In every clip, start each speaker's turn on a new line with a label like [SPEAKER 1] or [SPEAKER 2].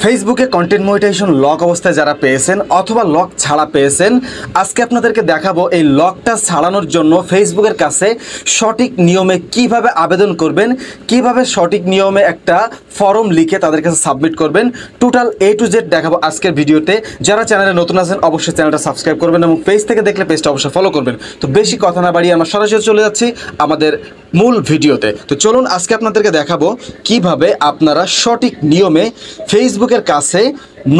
[SPEAKER 1] ফেসবুকে content monetization lock অবস্থায় যারা পেয়েছেন অথবা লক ছাড়া পেয়েছেন, আজকে আপনাদেরকে দেখাবো এই লকটা ছাড়ানোর জন্য ফেসবুকের কাছে সঠিক নিয়মে কিভাবে আবেদন করবেন, কিভাবে সঠিক নিয়মে একটা ফর্ম লিখে তাদের কাছে সাবমিট করবেন। টোটাল A to Z দেখাবো আজকের ভিডিওতে। যারা চ্যানেলে নতুন আছেন অবশ্যই চ্যানেলটা সাবস্ক্রাইব করবেন এবং পেজ থেকে দেখলে পেজটা অবশ্যই ফলো করবেন। তো বেশি কথা না বাড়িয়ে আমরা সরাসরি চলে যাচ্ছি আমাদের মূল ভিডিওতে। তো চলুন আজকে আপনাদেরকে দেখাবো কিভাবে আপনারা সঠিক নিয়মে ফেসবুকের কাছে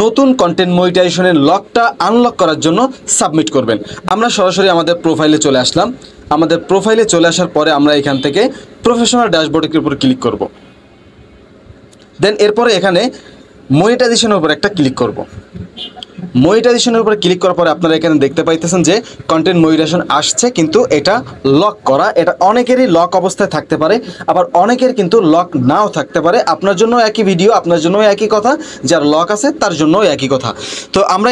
[SPEAKER 1] নতুন কন্টেন্ট মনিটাইজেশনের লকটা আনলক করার জন্য সাবমিট করবেন। আমরা সরাসরি আমাদের প্রোফাইলে চলে আসলাম। আমাদের প্রোফাইলে চলে আসার পরে আমরা এখান থেকে প্রফেশনাল ড্যাশবোর্ডের উপর ক্লিক করব। দেন এরপরে এখানে মনিটাইজেশনের উপর একটা ক্লিক করব। মনিটাইজেশনের উপরে ক্লিক করার পরে আপনারা এখানে দেখতে পাইতেছেন যে কন্টেন্ট মনিটাইজেশন আসছে, কিন্তু এটা লক করা। এটা অনেকেরই লক অবস্থায় থাকতে পারে, আবার অনেকের কিন্তু লক নাও থাকতে পারে। আপনার জন্য একই ভিডিও, আপনার জন্য একই কথা, যার লক আছে তার জন্য একই কথা। তো আমরা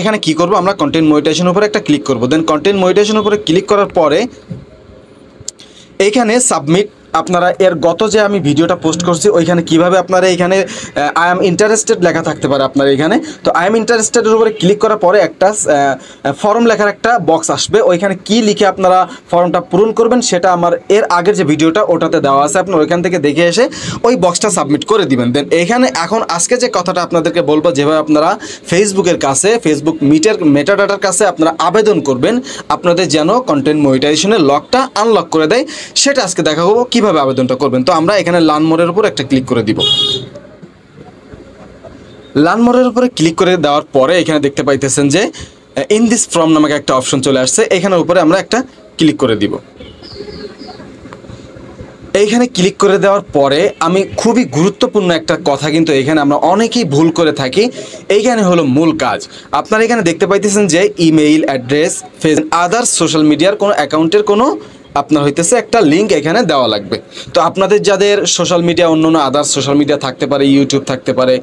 [SPEAKER 1] এখানে কি করব, আমরা কন্টেন্ট মনিটাইজেশনের উপরে একটা ক্লিক করব। দেন কন্টেন্ট মনিটাইজেশনের উপরে ক্লিক করার পরে এইখানে সাবমিট, আপনারা এর গত যে আমি ভিডিওটা পোস্ট করছি ওইখানে কিভাবে আপনারা এখানে আই এম ইন্টারেস্টেড লেখা থাকতে পারে আপনার এখানে। তো আই এম ইন্টারেস্টেডের উপরে ক্লিক করার পরে একটা ফর্ম লেখার একটা বক্স আসবে। ওইখানে কি লিখে আপনারা ফর্মটা পূরণ করবেন সেটা আমার এর আগের যে ভিডিওটা ওটাতে দেওয়া আছে, আপনার ওইখান থেকে দেখে এসে ওই বক্সটা সাবমিট করে দিবেন। দেন এখানে এখন আজকে যে কথাটা আপনাদেরকে বলবো, যেভাবে আপনারা ফেসবুকের কাছে ফেসবুক মেটাডাটার কাছে আপনারা আবেদন করবেন আপনাদের যেন কন্টেন্ট মনিটাইজেশনের লকটা আনলক করে দেয়, সেটা আজকে দেখাবো কিভাবে আবেদনটা করবেন। তো আমরা এখানে লার্ন মোরের উপর একটা ক্লিক করে দিব। লার্ন মোরের উপরে ক্লিক করে দেওয়ার পরে এখানে দেখতে পাইতেছেন যে ইন দিস ফর্ম নামক একটা অপশন চলে আসছে। এখানের উপরে আমরা একটা ক্লিক করে দিব। এইখানে ক্লিক করে দেওয়ার পরে আমি খুবই গুরুত্বপূর্ণ একটা কথা কিন্তু এখানে আমরা অনেকেই ভুল করে থাকি। এইখানে হলো মূল কাজ। আপনারা এখানে দেখতে পাইতেছেন যে email address, Facebook, others social মিডিয়ার কোনো অ্যাকাউন্টের কোনো আপনার হইতেছে একটা লিঙ্ক এখানে দেওয়া লাগবে। তো আপনাদের যাদের সোশ্যাল মিডিয়া অন্য আদার্স সোশ্যাল মিডিয়া থাকতে পারে, ইউটিউব থাকতে পারে,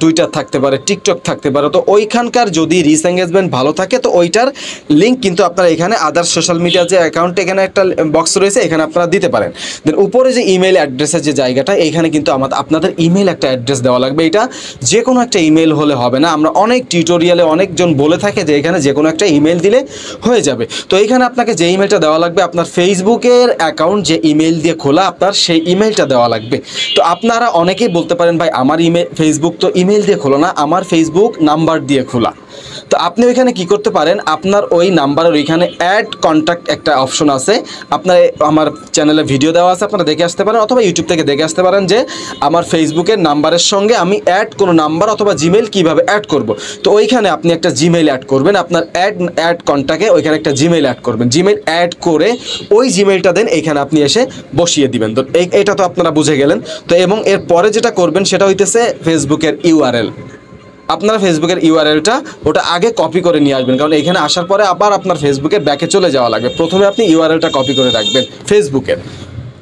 [SPEAKER 1] টুইটার থাকতে পারে, টিকটক থাকতে পারে, তো ওইখানকার যদি রিচ এঙ্গেজমেন্ট ভালো থাকে তো ওইটার লিঙ্ক কিন্তু আপনারা এখানে আদার্স সোশ্যাল মিডিয়া যে অ্যাকাউন্টে এখানে একটা বক্স রয়েছে এখানে আপনারা দিতে পারেন। দেন উপরে যে ইমেল অ্যাড্রেসের যে জায়গাটা, এখানে কিন্তু আপনাদের ইমেল একটা অ্যাড্রেস দেওয়া লাগবে। এটা যে কোনো একটা ইমেল হলে হবে না। আমরা অনেক টিউটোরিয়ালে অনেকজন বলে থাকে যে এখানে যে কোনো একটা ইমেল দিলে হয়ে যাবে। তো এইখানে আপনাকে যে ইমেলটা দেওয়া লাগবে, আপনার ফেসবুকের অ্যাকাউন্ট যে ইমেল দিয়ে খোলা আপনার সেই ইমেলটা দেওয়া লাগবে। তো আপনারা অনেকেই বলতে পারেন ভাই আমার ফেসবুক তো ইমেল দিয়ে খোলা না, আমার ফেসবুক নাম্বার দিয়ে খোলা। তো আপনি ওইখানে কি করতে পারেন, আপনার ওই নাম্বারের ওইখানে অ্যাড কন্ট্যাক্ট একটা অপশন আছে। আপনার আমার চ্যানেলে ভিডিও দেওয়া আছে, আপনারা দেখে আসতে পারেন, অথবা ইউটিউব থেকে দেখে আসতে পারেন যে আমার ফেসবুকের নাম্বারের সঙ্গে আমি অ্যাড কোনো নাম্বার অথবা জিমেইল কিভাবে অ্যাড করব। তো ওইখানে আপনি একটা জিমেইল অ্যাড করবেন, আপনার অ্যাড কন্ট্যাক্টে ওইখানে একটা জিমেইল অ্যাড করবেন। জিমেইল অ্যাড করে ওই জিমেইলটা দেন এখানে আপনি এসে বসিয়ে দিবেন। তো এটা তো আপনারা বুঝে গেলেন। তো এবং এর পরে যেটা করবেন সেটা হইতেছে ফেসবুকের ইউআরএল। আপনারা ফেসবুকের ইউআরএলটা ওটা আগে কপি করে নিয়ে আসবেন, কারণ এখানে আসার পরে আবার আপনার ফেসবুকের ব্যাকে চলে যাওয়া লাগবে। প্রথমে আপনি ইউআরএলটা কপি করে রাখবেন ফেসবুকের।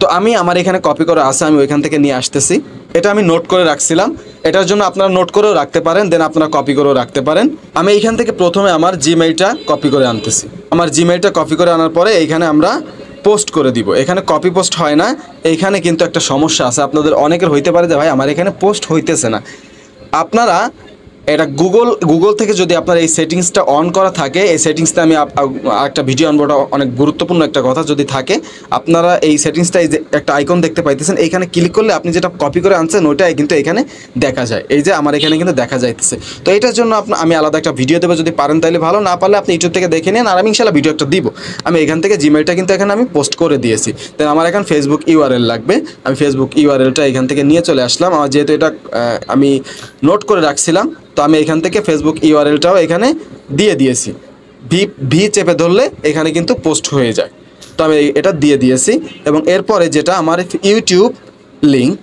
[SPEAKER 1] তো আমার এখানে কপি করে আছে, আমি ওইখান থেকে নিয়ে আসতেছি। এটা আমি নোট করে রাখছিলাম, এটার জন্য আপনারা নোট করেও রাখতে পারেন, দেন আপনারা কপি করেও রাখতে পারেন। আমি এইখান থেকে প্রথমে আমার জিমেইলটা কপি করে আনতেছি। আমার জিমেইলটা কপি করে আনার পরে এইখানে আমরা পোস্ট করে দিব। এখানে কপি পোস্ট হয় না, এইখানে কিন্তু একটা সমস্যা আছে। আপনাদের অনেকের হইতে পারে যে ভাই আমার এখানে পোস্ট হইতেছে না। আপনারা এটা গুগল থেকে যদি আপনার এই সেটিংসটা অন করা থাকে, এই সেটিংসটা আমি একটা ভিডিও আনবো, ওটা অনেক গুরুত্বপূর্ণ একটা কথা। যদি থাকে আপনারা এই সেটিংসটা, এই যে একটা আইকন দেখতে পাইতেছেন, এইখানে ক্লিক করলে আপনি যেটা কপি করে আনছেন ওইটাই কিন্তু এখানে দেখা যায়। এই যে আমার এখানে কিন্তু দেখা যাইতেছে। তো এটার জন্য আমি আলাদা একটা ভিডিও দেবো, যদি পারেন তাহলে ভালো, না পারলে আপনি ইউটিউব থেকে দেখে নিন, আর আমি ইনশাল্লাহ ভিডিও একটা দিব। আমি এখান থেকে জিমেইলটা কিন্তু এখানে আমি পোস্ট করে দিয়েছি। দেন আমার এখন ফেসবুক ইউআরএল লাগবে। আমি ফেসবুক ইউআরএলটা এখান থেকে নিয়ে চলে আসলাম। আমার যেহেতু এটা আমি নোট করে রাখছিলাম, তো আমি এখান থেকে ফেসবুক ইউআরএলটাও এখানে দিয়ে দিয়েছি। ভি চেপে ধরলে এখানে কিন্তু পোস্ট হয়ে যায়। তো আমি এটা দিয়ে দিয়েছি। এবং এরপরে যেটা আমার ইউটিউব লিঙ্ক,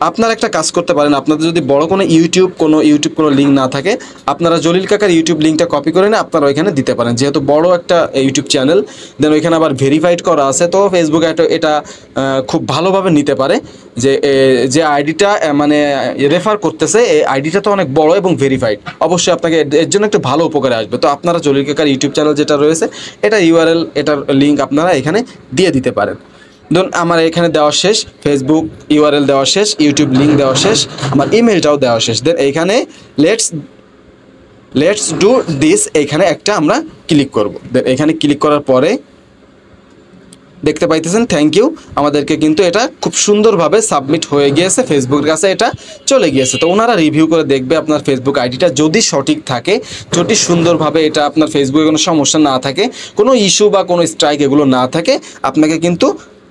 [SPEAKER 1] আপনারা একটা কাজ করতে পারেন, আপনাদের যদি বড় কোনো ইউটিউব কোনো লিঙ্ক না থাকে, আপনারা জলিল কাকার ইউটিউব লিঙ্কটা কপি করে নিয়ে আপনারা ওইখানে দিতে পারেন, যেহেতু বড় একটা ইউটিউব চ্যানেল। দেন ওইখানে আবার ভেরিফাইড করা আছে, তো ফেসবুকে এটা খুব ভালোভাবে নিতে পারে যে আইডিটা মানে রেফার করতেছে, এই আইডিটা তো অনেক বড় এবং ভেরিফাইড, অবশ্যই আপনাকে এর জন্য একটু ভালো উপকারে আসবে। তো আপনারা জলিল কাকার ইউটিউব চ্যানেল যেটা রয়েছে, এটা ইউআরএল, এটার লিঙ্ক আপনারা এখানে দিয়ে দিতে পারেন। ধরুন আমার এখানে দেওয়া শেষ, ফেসবুক ইউআরএল দেওয়া শেষ, ইউটিউব লিঙ্ক দেওয়া শেষ, আমার ইমেলটাও দেওয়া শেষ। দেন এইখানে লেটস ডু দিস, এইখানে একটা আমরা ক্লিক করব। দেন এখানে ক্লিক করার পরে দেখতে পাইতেছেন থ্যাংক ইউ, আমাদেরকে কিন্তু এটা খুব সুন্দরভাবে সাবমিট হয়ে গিয়েছে, ফেসবুকের কাছে এটা চলে গিয়েছে। তো ওনারা রিভিউ করে দেখবে আপনার ফেসবুক আইডিটা যদি সঠিক থাকে, যদি সুন্দরভাবে এটা আপনার ফেসবুকে কোনো সমস্যা না থাকে, কোনো ইস্যু বা কোনো স্ট্রাইক এগুলো না থাকে, আপনাকে কিন্তু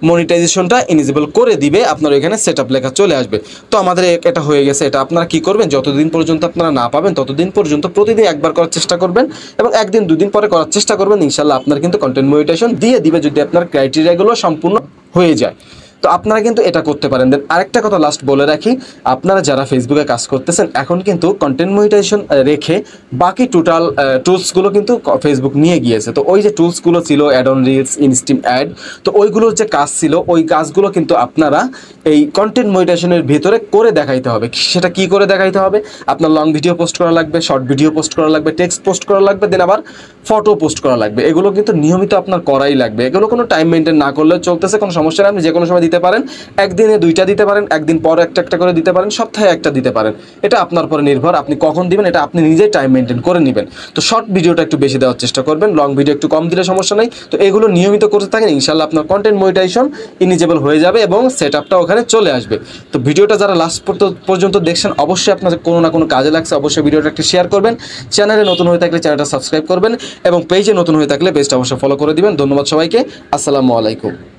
[SPEAKER 1] মনিটাইজেশনটা ইনেবল করে দিবে, আপনার এখানে সেটআপ লেখা চলে আসবে। তো আমাদের এটা হয়ে গেছে। এটা আপনারা কি করবেন, যতদিন পর্যন্ত আপনারা না পাবেন ততদিন পর্যন্ত প্রতিদিন একবার করার চেষ্টা করবেন এবং একদিন দুদিন পরে করার চেষ্টা করবেন। ইনশাল্লাহ আপনার কিন্তু কন্টেন্ট মনিটাইজেশন দিয়ে দিবে যদি আপনার ক্রাইটেরিয়াগুলো সম্পূর্ণ হয়ে যায়। তো আপনারা কিন্তু এটা করতে পারেন। দেন আরেকটা কথা লাস্ট বলে রাখি, আপনারা যারা ফেসবুকে কাজ করতেছেন এখন কিন্তু কন্টেন্ট মনিটাইজেশন রেখে বাকি টোটাল টুলসগুলো কিন্তু ফেসবুক নিয়ে গিয়েছে। তো ওই যে টুলসগুলো ছিল add on reels, instream ad, তো ওইগুলোর যে কাজ ছিল ওই কাজগুলো কিন্তু আপনারা এই কন্টেন্ট মনিটাইজেশনের ভিতরে করে দেখাইতে হবে। সেটা কি করে দেখাইতে হবে, আপনার লং ভিডিও পোস্ট করা লাগবে, শর্ট ভিডিও পোস্ট করা লাগবে, টেক্সট পোস্ট করা লাগবে, দেন আবার ফটো পোস্ট করা লাগবে। এগুলো কিন্তু নিয়মিত আপনার করাই লাগবে। এগুলো কোনো টাইম মেনটেন না করলে চলতেছে, কোনো সমস্যা নেই, আপনি যে কোনো সময় দিতে পারেন, একদিনে 2টা দিতে পারেন, একদিন পর একটা করে দিতে পারেন, সপ্তাহে একটা দিতে পারেন। এটা আপনার পরে নির্ভর, আপনি কখন দিবেন এটা আপনি নিজেই টাইম মেনটেন করে নেবেন। তো শর্ট ভিডিওটা একটু বেশি দেওয়ার চেষ্টা করবেন, লং ভিডিও একটু কম দিলে সমস্যা নেই। তো এগুলো নিয়মিত করতে থাকেন, ইনশাল্লাহ আপনার কন্টেন্ট মনিটাইজেশন ইনেবল হয়ে যাবে এবং সেটআপটা ওখানে চলে আসবে। তো ভিডিওটা যারা লাস্ট পর্যন্ত দেখছেন অবশ্যই আপনার কোনো না কোনো কাজে লাগছে, অবশ্যই ভিডিওটা একটু শেয়ার করবেন। চ্যানেলে নতুন হয়ে থাকলে চ্যানেলটা সাবস্ক্রাইব করবেন এবং পেজে নতুন হয়ে থাকলে পেজটা অবশ্যই ফলো করে দিবেন। ধন্যবাদ সবাইকে, আসসালামু আলাইকুম।